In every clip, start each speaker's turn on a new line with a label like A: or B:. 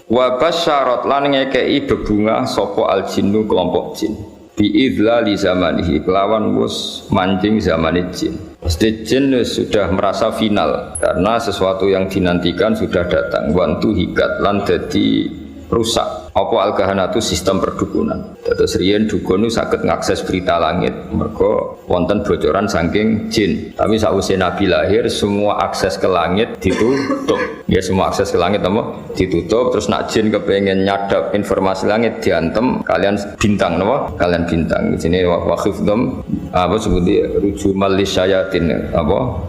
A: Wa basyarat lan ngekei bebungah sapa al jinnu kelompok jin. Bi idlali zamanihi kelawan wus mancing zamane jin. Pasti jin sudah merasa final karena sesuatu yang dinantikan sudah datang. Wantu hikat lan dadi rusak. Apa al-kahanatu sistem perdukunan. Terus riyen dukun saged ngakses berita langit. Mergo wonten bocoran saking jin. Tapi sakwise Nabi lahir semua akses ke langit ditutup. Ya semua akses ke langit apa? Ditutup. Terus nak jin kepengen nyadap informasi langit diantem kalian bintang napa? Kalian bintang. Di sini waqifdum apa sebutnya rujumal lisyayatin apa?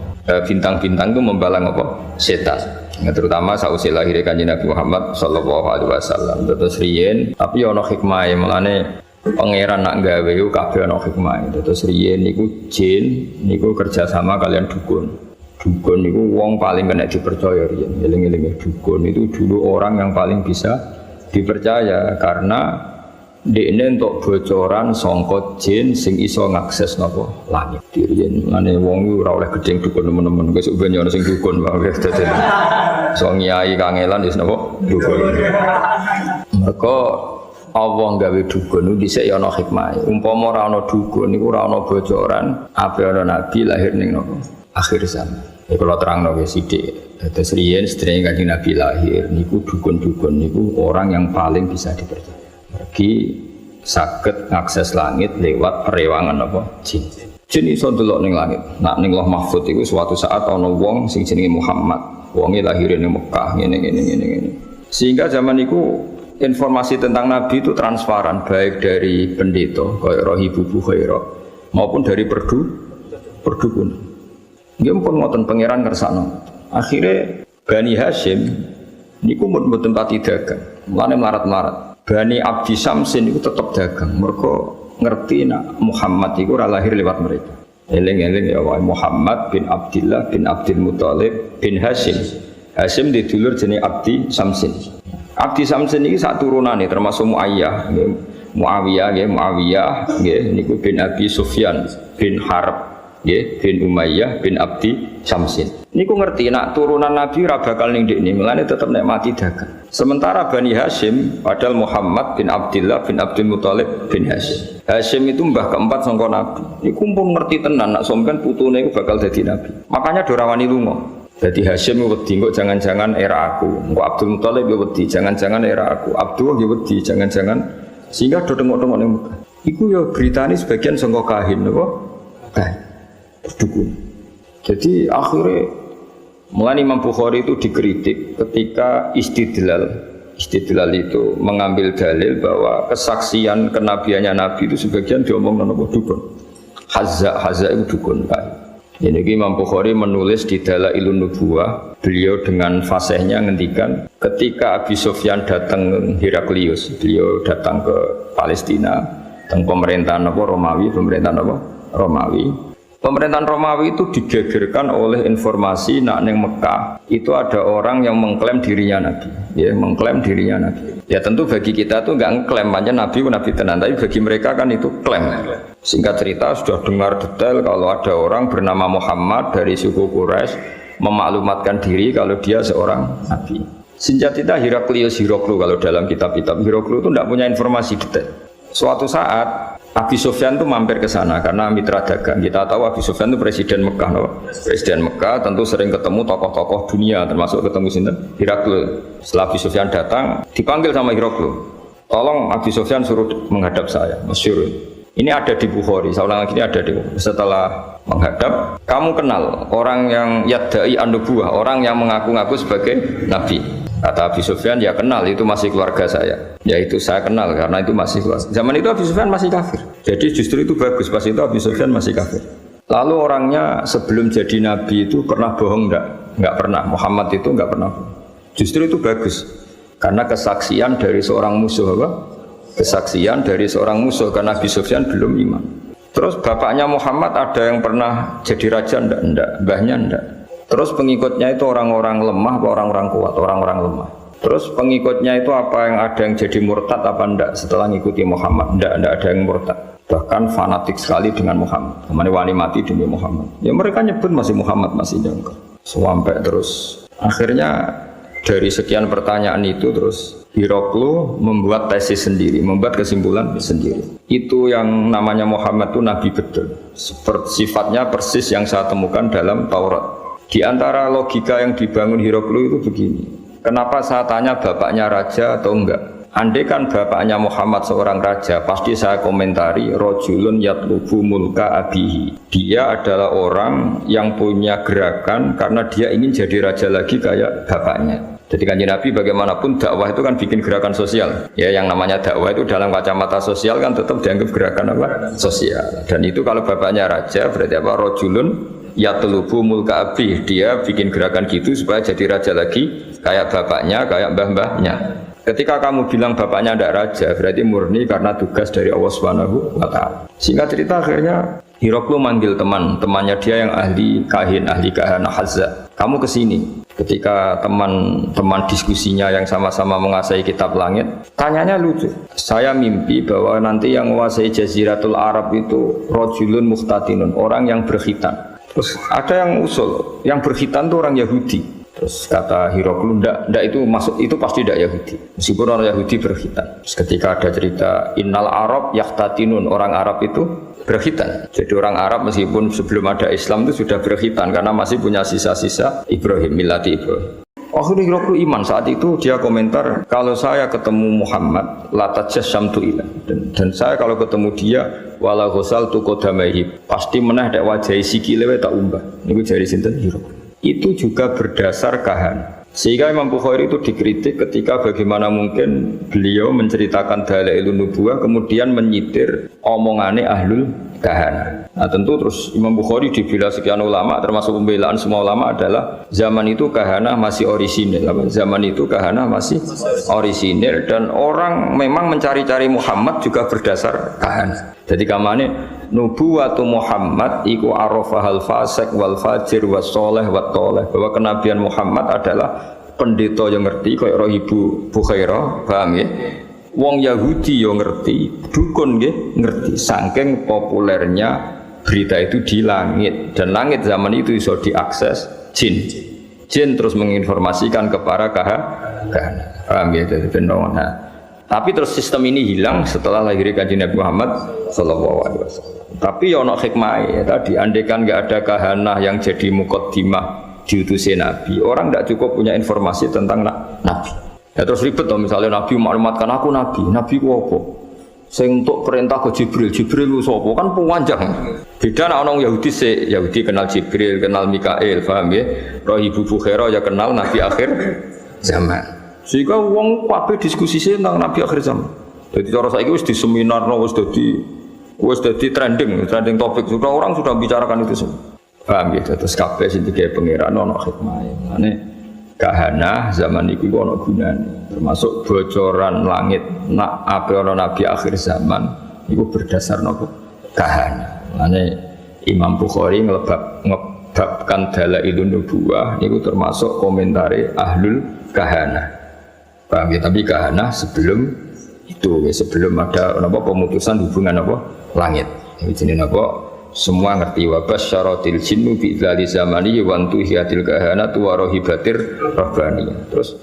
A: Bintang-bintang itu membalang apa? Setan. Ya, terutama sausé lahir Kanjeng Nabi Muhammad sallallahu alaihi wasallam. Terus riyen tapi ana hikmahe mulane pangeran nak gawe iku kabeh ana hikmahe. Terus riyen niku jin niku kerja sama kalian dukun. Dukun niku wong paling kena dipercaya riyen. Eling-eling dukun itu dulu orang yang paling bisa dipercaya karena dekne entuk bocoran sangka jin sing iso ngakses napa langit. Riyen mulane wong ora oleh gedeng dukun temen-temen. Wis ben ana sing dukun wae dadi. So nyai kangelan wis napa dukun. Mergo Allah gawe dukun niku dhisik ya ana hikmah. Umpama ora ana dukun niku ora ana bocoran ape ana nabi lahir ning napa akhir zaman. Ya kula terangno wis sithik. Terus riyen sedherenge Kanjeng Nabi lahir niku dukun-dukun niku orang yang paling bisa dipercaya. Mergi saged ngakses langit lewat perewangan apa jin. Jin iso ndelok ning langit. Nak ning Lauh Mahfuz iku suatu saat ana wong sing jenenge Muhammad. Wonge lahir ning Mekah ngene. Sehingga zaman itu informasi tentang Nabi itu transparan baik dari pendeta kaya Rohibu Bukhaira maupun dari perdukunan. Nggih pun ngoten pangeran kersane. Akhire Bani Hashim niku mboten pati dagang. Mulane melarat-melarat. Bani Abdi Samsin itu tetap dagang. Mereka ngerti nak Muhammad itu lahir lewat mereka. Eling-eling ya wae Muhammad bin Abdillah bin Abdul Muthalib bin Hashim. Hashim di dulur jenenge Abdi Samsin. Abdi Samsin ini sak turunane termasuk Muayyah, Muawiyah nggih niku bin Abi Sufyan bin Harb nggih bin Umayyah bin Abdi Samsin. Niku ngerti nak turunan Nabi ora bakal ning ndekne, mulane tetep nek mati dagang. Sementara Bani Hashim padahal Muhammad bin Abdillah bin Abdul Muthalib bin Hashim. Hashim itu mbah keempat sangka Nabi. Iku pun ngerti tenan nak sampean putune iku bakal dadi nabi. Makanya do rawani lunga. Dadi Hashim wedi kok jangan-jangan era aku. Kok Abdul Muthalib yo wedi jangan-jangan era aku. Abdullah yo wedi jangan-jangan sehingga do tengok-tengok ning Mekah. Iku yo beritani sebagian sangka kahin napa? Kahin. Dukun. Jadi akhirnya mulai Imam Bukhari itu dikritik ketika istidlal itu mengambil dalil bahwa kesaksian kenabiannya Nabi itu sebagian diomong napa dukun. Hazza itu dukun Pak. Jadi Imam Bukhari menulis di Dalailun Nubuwah, beliau dengan fasihnya ngendikan ketika Abi Sufyan datang Heraklius, beliau datang ke Palestina, teng pemerintahan apa Romawi, Pemerintahan Romawi itu digegerkan oleh informasi nak neng Mekah itu ada orang yang mengklaim dirinya Nabi, ya mengklaim dirinya Nabi. Ya tentu bagi kita tuh nggak ngeklaim aja Nabi tenan, tapi bagi mereka kan itu klaim. Singkat cerita sudah dengar detail kalau ada orang bernama Muhammad dari suku Quraisy memaklumatkan diri kalau dia seorang Nabi. Senjata Heraklius kalau dalam kitab-kitab Heraklius itu tidak punya informasi detail. Suatu saat Abi Sufyan itu mampir ke sana karena mitra dagang. Kita tahu Abi Sufyan itu presiden Mekah, Presiden Mekah tentu sering ketemu tokoh-tokoh dunia, termasuk ketemu sinten Heraklius. Setelah Abi Sufyan datang, dipanggil sama Heraklius. Tolong Abi Sufyan suruh menghadap saya, masyhur. Ini ada di Bukhari, saya ulang lagi ini ada di Bukhari. Setelah menghadap, kamu kenal orang yang yadda'i an-nubuwah, orang yang mengaku-ngaku sebagai nabi. Kata Abi Sufyan, ya kenal, itu masih keluarga saya. Yaitu saya kenal karena itu masih keluarga. Zaman itu Abi Sufyan masih kafir. Jadi justru itu bagus, pas itu Abi Sufyan masih kafir. Lalu orangnya sebelum jadi nabi itu pernah bohong enggak? Enggak pernah. Muhammad itu enggak pernah bohong. Justru itu bagus. Karena kesaksian dari seorang musuh apa? Kesaksian dari seorang musuh karena Abi Sufyan belum iman. Terus bapaknya Muhammad ada yang pernah jadi raja enggak? Mbahnya enggak. Terus pengikutnya itu orang-orang lemah atau orang-orang kuat? Orang-orang lemah. Terus pengikutnya itu apa yang ada yang jadi murtad apa enggak setelah ngikuti Muhammad? Enggak ada yang murtad. Bahkan fanatik sekali dengan Muhammad. Kemana wani mati demi Muhammad. Ya mereka nyebut masih Muhammad, masih jangka. Sampai terus akhirnya dari sekian pertanyaan itu terus Hiroklu membuat tesis sendiri, membuat kesimpulan sendiri. Itu yang namanya Muhammad itu nabi betul. Seperti sifatnya persis yang saya temukan dalam Taurat. Di antara logika yang dibangun Hiroklu itu begini. Kenapa saya tanya bapaknya raja atau enggak? Andai kan bapaknya Muhammad seorang raja, pasti saya komentari rojulun yatlubu mulka abihi. Dia adalah orang yang punya gerakan karena dia ingin jadi raja lagi kayak bapaknya. Jadi kanjeng Nabi bagaimanapun dakwah itu kan bikin gerakan sosial. Ya, yang namanya dakwah itu dalam kacamata sosial kan tetap dianggap gerakan apa? Sosial. Dan itu kalau bapaknya raja berarti apa? Rojulun yatlubu mulka abihi. Dia bikin gerakan gitu supaya jadi raja lagi kayak bapaknya, kayak mbah-mbahnya. Ketika kamu bilang bapaknya tidak raja, berarti murni karena tugas dari Allah Subhanahu wa Ta'ala. Singkat cerita akhirnya Hiroklu manggil temannya dia yang ahli kahin, ahli kahana hazza. Kamu kesini. Ketika teman-teman diskusinya yang sama-sama menguasai kitab langit, tanyanya lucu. Saya mimpi bahwa nanti yang menguasai Jaziratul Arab itu rojulun muhtatinun, orang yang berkhitan. Terus ada yang usul, yang berkhitan itu orang Yahudi. Terus kata Hiroklu, ndak itu masuk, itu pasti ndak Yahudi. Meskipun orang Yahudi berkhitan. Terus ketika ada cerita innal Arab yahtatinun, orang Arab itu berkhitan. Jadi orang Arab meskipun sebelum ada Islam itu sudah berkhitan karena masih punya sisa-sisa Ibrahim, milati Ibrahim. Akhirnya Hiroklu iman. Saat itu dia komentar, kalau saya ketemu Muhammad latajassamtu ilah, dan saya kalau ketemu dia wala ghasaltu qadamaihi, pasti meneh dak wajahi sikile tak umbah. Niku jari sinten Hiroklu. Itu juga berdasar kahana. Sehingga Imam Bukhari itu dikritik ketika bagaimana mungkin beliau menceritakan dalailun nubuwah kemudian menyitir omongane ahlul kahana. Nah tentu terus Imam Bukhari dibela sekian ulama, termasuk pembelaan semua ulama adalah zaman itu kahana masih orisinil. Zaman itu kahana masih orisinil dan orang memang mencari-cari Muhammad juga berdasar kahana. Jadi kamane nubuwatu Muhammad iku arafahal fasik wal fajir was soleh wat toleh, bahwa kenabian Muhammad adalah pendeta yang ngerti kayak roh Ibu Bukhairah, paham ya? Wong Yahudi yang ngerti, dukun nggih ngerti, saking populernya berita itu di langit, dan langit zaman itu bisa diakses jin. Jin terus menginformasikan kepada kahana, paham ya? Jadi benar. Tapi terus sistem ini hilang setelah lahirnya Kanjeng Nabi Muhammad sallallahu alaihi wasallam. Tapi ya ono hikmah ya tadi, andaikan enggak ada kahanah yang jadi muqaddimah diutusi Nabi, orang enggak cukup punya informasi tentang Nabi. Ya terus ribet toh, misalnya Nabi maklumatkan aku Nabi ku apa? Sing untuk perintah ke Jibril ku sapa? Kan panjang. Beda nek orang Yahudi Yahudi kenal Jibril, kenal Mikail, paham ya? Roh Ibu Bukhairah ya kenal Nabi akhir zaman. Sehingga wong kabeh diskusi tentang Nabi akhir zaman. Jadi cara saiki wis di seminar, wis dadi trending topik. Sudah orang sudah bicarakan itu semua. Paham gitu. Terus kabeh sing digawe pangeran ana hikmahe. Mane kahana zaman iki ana gunane. Termasuk bocoran langit nak ape ana nabi akhir zaman iku berdasar napa? Kahana. Mane Imam Bukhari ngebabkan dalailun nubuwah niku termasuk komentari ahlul kahana. Paham ya? Tapi kahana sebelum itu, sebelum ada pemutusan hubungan langit. Jadi semua ngerti wabas syaratil jinnu bi dzali zamani wa antuhiyatil kahana tu wa rohibatir rabbaniyah. Terus